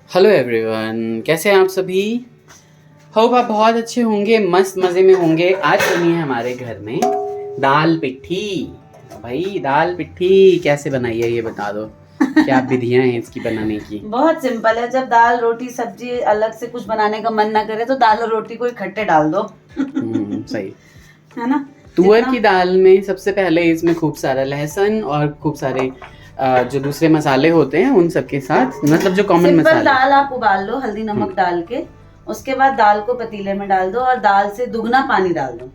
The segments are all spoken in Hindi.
हेलो एवरीवन, कैसे हैं आप सभी। होप आप बहुत अच्छे होंगे, मस्त मज़े में होंगे। आज बनी है हमारे घर में दाल पिट्ठी। भाई दाल पिट्ठी कैसे बनाई है ये बता दो, क्या विधियाँ हैं इसकी बनाने की। बहुत सिंपल है। जब दाल रोटी सब्जी अलग से कुछ बनाने का मन ना करे तो दाल और रोटी को इकट्ठे डाल दो। सही है ना। तुअर की दाल में सबसे पहले इसमें खूब सारा लहसुन और खूब सारे जो दूसरे मसाले होते हैं उन सब के साथ, मतलब जो कॉमन सिंपल मसाले। दाल आप उबाल लो हल्दी नमक डाल के, उसके बाद दाल को पतीले में डाल दो और दाल से दुगना पानी डाल दो।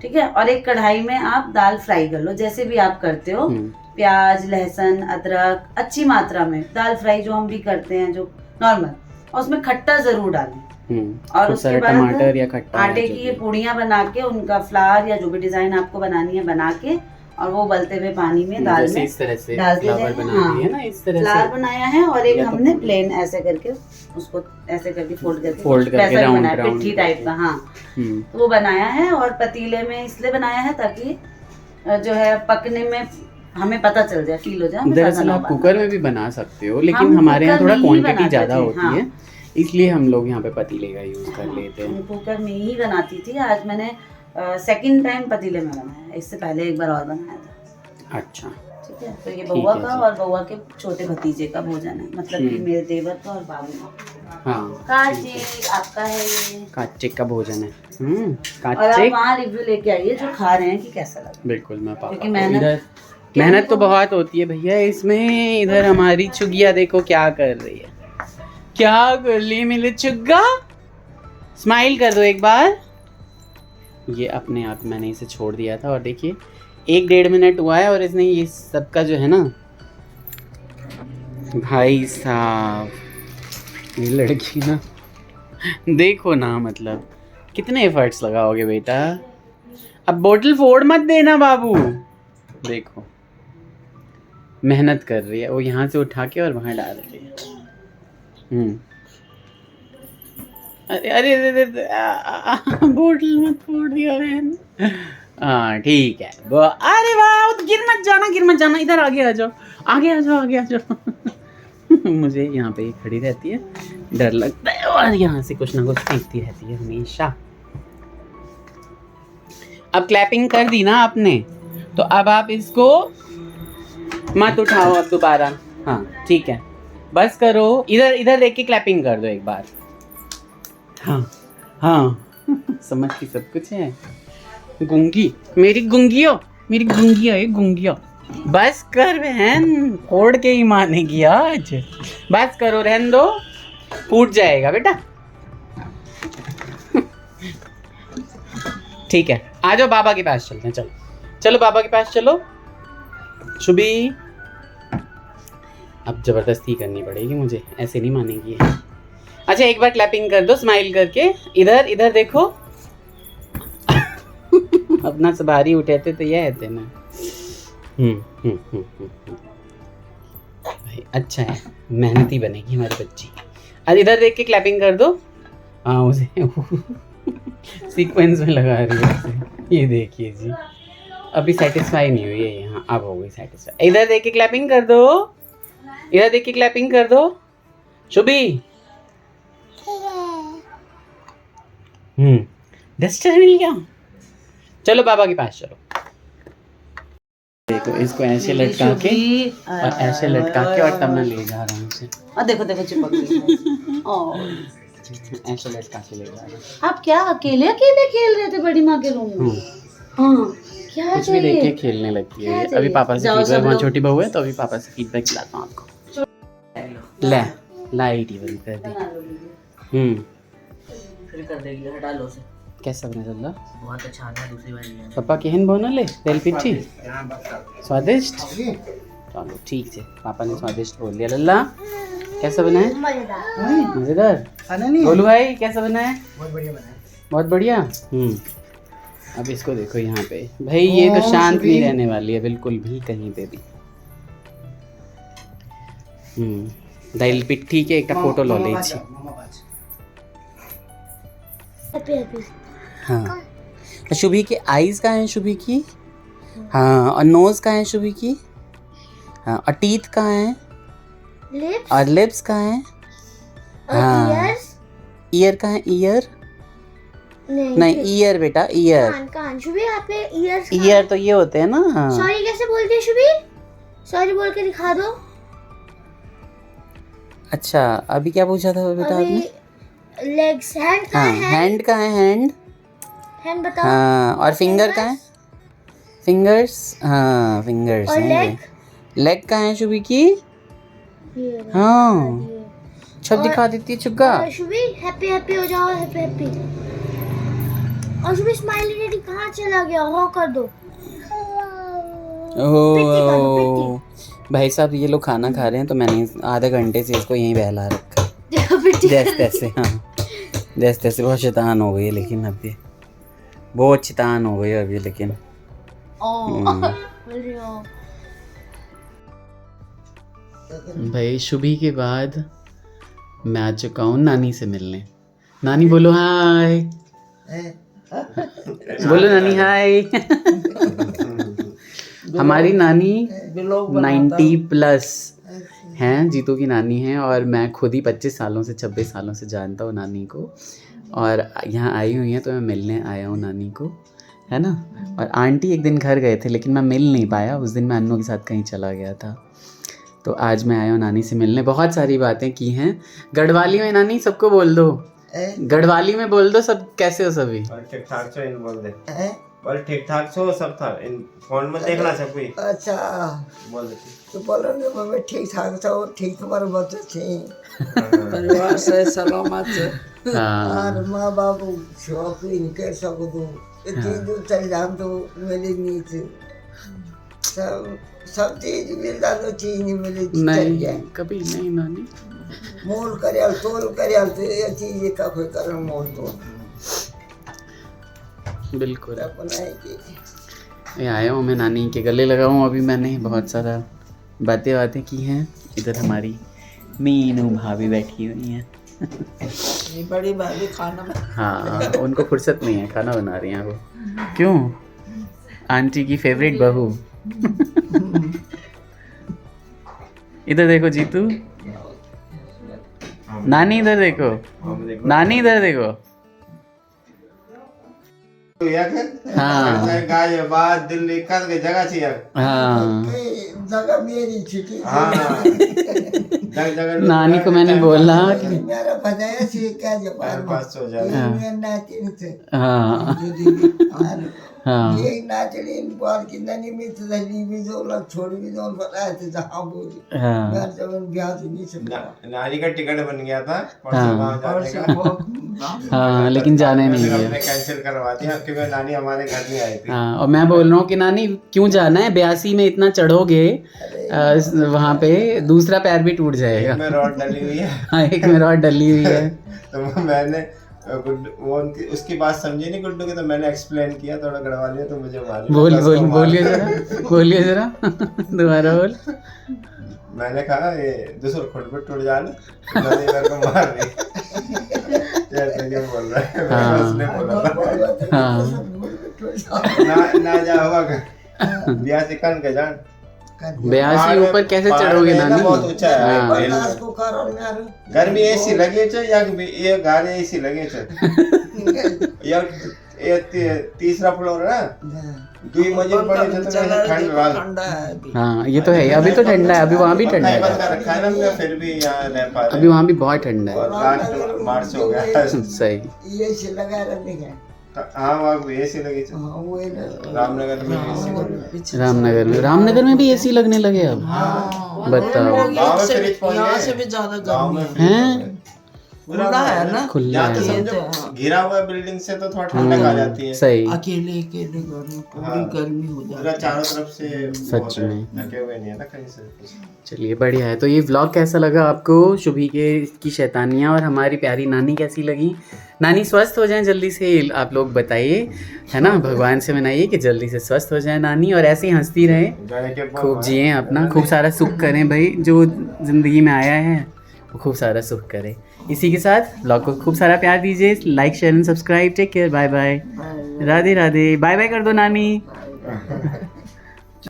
ठीक है। और एक कढ़ाई में आप दाल फ्राई कर लो जैसे भी आप करते हो। प्याज लहसुन अदरक अच्छी मात्रा में, दाल फ्राई जो हम भी करते हैं जो नॉर्मल, और उसमें खट्टा जरूर डालें। और उसके बाद टमाटर या खट्टा आटे की ये पूड़ियाँ बना के उनका फ्लावर या जो भी डिजाइन आपको बनानी है बना के, और वो उबलते हुए पानी में दाल में इस तरह से डाल फ्लावर बना दिए ना, इस तरह फ्लावर से बनाया है। और एक हमने प्लेन ऐसे करके उसको ऐसे करके फोल्ड करके राउंड बनाया पिट्ठी टाइप का। हाँ, तो वो बनाया है। और पतीले में इसलिए बनाया है ताकि जो है पकने में हमें पता चल जाए, फील हो जाए। दरअसल आप कुकर में भी बना सकते हो, लेकिन हमारे यहाँ थोड़ा क्वांटिटी ज्यादा होती है, इसलिए हम लोग यहाँ पे पतीले का यूज कर लेते हैं। कुकर में ही बनाती थी। आज मैंने सेकंड टाइम पतीले में बनाया, इससे पहले एक बार और बनाया था। अच्छा, ठीक है। तो ये बउआ का और बउआ के छोटे भतीजे का भोजन है, मतलब कि मेरे देवर का और बाबू का। हाँ, कार्तिक आपका है ये, कार्तिक का भोजन है। और आप वहाँ रिव्यू लेके आइए जो खा रहे हैं कि कैसा लगा। बिल्कुल, मैं पापा क्योंकि मेहनत तो बहुत होती है भैया इसमें। इधर हमारी चुगिया देखो क्या कर रही है, क्या कर ली मेरे चुग्गा। स्माइल कर दो एक बार। ये अपने आप मैंने इसे छोड़ दिया था और देखिए 1-1.5 मिनट हुआ है और इसने ये सब का जो है ना, भाई साहब ये लड़की ना, देखो ना, मतलब कितने एफर्ट्स लगाओगे बेटा। अब बोतल फोड़ मत देना बाबू। देखो मेहनत कर रही है वो, यहाँ से उठा के और वहाँ डाल रही है। अरे अरे अरे बोतल मत फोड़ दिया बहन। हाँ ठीक है। अरे वाह, गिर मत जाना, इधर आगे आ जाओ, आगे आ जाओ। मुझे यहाँ पे खड़ी रहती है, डर लगता है, और यहाँ से कुछ ना कुछ फेंकती रहती है हमेशा। अब क्लैपिंग कर दी ना आपने, तो अब आप इसको मत उठाओ अब दोबारा। हाँ ठीक है, बस करो। इधर देख के क्लैपिंग कर दो एक बार। हाँ समझ की सब कुछ है। गुंगी मेरी गुंगिया है गुंगिया। बस कर बहन, फोड़ के ही मानेगी आज। बस करो, रहने दो, फूट जाएगा बेटा। ठीक है, आ जाओ बाबा के पास चलते हैं। चलो चलो बाबा के पास चलो। शुभी अब जबरदस्ती करनी पड़ेगी मुझे, ऐसे नहीं मानेगी। अच्छा एक बार क्लैपिंग कर दो स्माइल करके। इधर देखो। अपना से भारी उठाते तो ये है ना। भाई अच्छा है, मेहनती बनेगी हमारी बच्ची। आज इधर देख के क्लैपिंग कर दो। हाँ उसे सीक्वेंस में लगा रही है। ये देखिए जी, अभी सेटिस्फाई नहीं हुई है यहाँ, अब हो गई सेटिस्फाई। इधर देख के क्लैपिंग कर दो, इधर देख के क्लैपिंग कर दो। शुभी डस्टर मिल गया। चलो बाबा के पास चलो। देखो इसको ऐसे लटका के और ऐसे लटका के, और तब मैं ले जा रहा हूँ इसे। देखो चिपक गई। ऐसे लटका के ले जा रहा हूँ। आप क्या अकेले खेल रहे थे बड़ी माँ के रूम में? हाँ, क्या कुछ भी देख के खेलने लगती है। अभी पापा से फीडबैक, वहाँ छोटी बहू है तो अभी पापा से फीडबैक दिलाता हूँ आपको। लाइट ही बंद कर दी। फिर कर देगी, हटा लो उसे। कैसा बना चल रहा? बहुत अच्छा है, दूसरी बार नहीं है। पापा केहन बनले तेल पिट्ठी? स्वादिष्ट? चलो ठीक है, पापा ने स्वादिष्ट बोल दिया। लल्ला कैसा बना है? मजेदार। बोलू भाई कैसा बना है? बहुत बढ़िया बना है। बहुत बढ़िया। अब इसको देखो यहाँ पे, भाई ये तो शांत नहीं रहने वाली है बिल्कुल भी, कहीं पे भी। दाल पिट्ठी के एक फोटो लो ले छी। हाँ, शुभी की आईज कहाँ है? शुभी की हाँ, और नोज कहाँ है? शुभी की हाँ, और टीथ कहाँ है? और लिप्स कहाँ है? हाँ ईयर कहाँ है? ईयर नहीं ईयर बेटा, ईयर। कान शुभी आपके ईयर्स ईयर तो ये होते हैं ना। सॉरी कैसे बोलते हैं शुभी? सॉरी बोल के दिखा दो। अच्छा अभी क्या पूछा था बेटा आपने? लेग्स, हैंड का हाँ है, हैंड का है, हैंड। हैंड बताओ। हाँ और फिंगर का है? फिंगर्स, हाँ फिंगर्स और हैं ये। लेग का है शुभी की? हाँ छप दिखा देती है छुग्गा। और शुभी हैप्पी हैप्पी हो जाओ, हैप्पी हैप्पी। और शुभी स्माइली डैडी कहाँ चला गया? हो कर दो। ओह भाई साहब ये लोग खाना खा रहे हैं तो मैंने आधे घंटे से इसको यहीं बहला रखा। जैसे तैसे, हाँ जैसे तैसे। बहुत शैतान हो गई है लेकिन अब ये बहुत शैतान हो गई है अभी लेकिन। भाई शुभी के बाद मैं आ चुका हूँ नानी से मिलने। नानी बोलो हाय। बोलो नानी हाय। हमारी नानी 90+ हैं, जीतू की नानी है। और मैं खुद ही 25 सालों से 26 सालों से जानता हूँ नानी को। और यहाँ आई हुई हैं तो मैं मिलने आया हूँ नानी को, है ना। और आंटी एक दिन घर गए थे लेकिन मैं मिल नहीं पाया, उस दिन मैं अन्नू के साथ कहीं चला गया था। तो आज मैं आया हूँ नानी से मिलने। बहुत सारी बातें की हैं गढ़वाली में। नानी सबको बोल दो, गढ़वाली में बोल दो सब। कैसे हो सभी? ठीक ठाक छो इन बोल दे। बोल ठीक ठाक छो सब था इन फोन में देखना सब कोई। अच्छा बोल दे तो बोलो ने मम्मी ठीक ठाक छो, ठीक तुम्हारे बच्चे छे, परिवार से सलामत छे। और माँ बाबू शौक इनके सको तो इतनी दूर चल जाम तो मिली नहीं थी। सब चीज मिलता तो चीज नहीं मिली नहीं कभी नहीं नानी। मोल करियल तोल करियल तो ये चीज का कोई करन मोल तो बिल्कुल। अपना है कि ये आया हूँ मैं नानी के गले लगा हूँ। अभी मैंने बहुत सारा बातें की हैं। इधर हमारी मीनू भाभी बैठी हुई हैं। ये बड़ी भाभी खाना में हाँ उनको फुर्सत नहीं है, खाना बना रही हैं वो। क्यों? आंटी की फेवरेट बहू। इधर देखो जीतू, नानी इधर देखो, नानी इधर देखो। हाँ गाय बात दिल्ली कर के जगह छी यार। हाँ जगह मेरी छुट्टी हाँ जगह नानी को मैंने बोला कि मेरा बताया सी क्या जवान 500 जा मैं नाचिन से हाँ हाँ ये नाचलीन बार की ननी में तो दली भी जो लग छोड़ भी जो बताया थे जहाँ बोली हाँ मैं जब ब्याह तो नहीं सकता। नानी का टिकट बन गया था परसों गाँव जाने का। हाँ लेकिन जाने नहीं हमने दिया। कैंसिल करवा दिया क्योंकि नानी हमारे घर में आई थी। हाँ और मैं बोल रहा हूँ कि नानी क्यों जाना है, 82 में इतना चढ़ोगे वहाँ पे दूसरा पैर भी टूट जाएगा। एक में रॉड डली हुई है। हाँ एक में रॉड डली हुई है। तो मैंने वो उनकी उसकी बात समझी नहीं गुड्डू की, तो मैंने एक्सप्लेन किया थोड़ा गढ़वाली में, तो मुझे मालूम। बोलिए जरा दोबारा बोल। मैंने कहा ये दूसरा खुटबुट टूट जाने नदी मेरे को मार रही जैसे कि बोल रहा है। मैं उसने बोला था ना जा हुआ ब्याह से कन के जान 82 ऊपर कैसे चढ़ोगे नानी? बहुत ऊंचा है। घर में एसी लगे छे या ये घर एसी लगे छे या ये तीसरा फ्लोर है ना, 2 मंजिल पड़े थे तो ठंड वाला। हाँ ये तो है, अभी तो ठंडा है, अभी वहाँ भी ठंडा है। रखा है ना, फिर भी यहाँ रह पा रहे। अभी वहाँ भी बहुत ठंडा है। और लास्ट मार्च हो गया। सही। ये से लगा रहने का। हाँ वहाँ एसी लगी थी रामनगर में। रामनगर में भी एसी लगने लगे अब। बताओ गाँव में फ्रिज पहुँच यहाँ गए। से भी ज्यादा गाँव में हैं? खुला है ना, खुला यहाँ तो है। समझो घिरा हुआ बिल्डिंग से तो थोड़ा ठंडक आ जाती है। सही। अकेले अकेले घर में पूरी गर्मी हो जाती पूरा चारों तरफ से सच में ढके हुए नहीं है ना कहीं से। चलिए बढ़िया है। तो ये व्लॉग कैसा लगा आपको? शुभी की शैतानियाँ और हमारी प्यारी नानी कैसी लगी? नानी स्वस्थ हो जाएं जल्दी से, आप लोग बताइए, है ना। भगवान से मनाइए कि जल्दी से स्वस्थ हो जाए नानी और ऐसे ही हंसती रहे, खूब जिए अपना, खूब सारा सुख करें भाई। जो ज़िंदगी में आया है वो खूब सारा सुख करे। इसी के साथ ब्लॉग को खूब सारा प्यार दीजिए, like share and subscribe. Take care, bye bye, Radhe Radhe, bye bye कर दो नानी।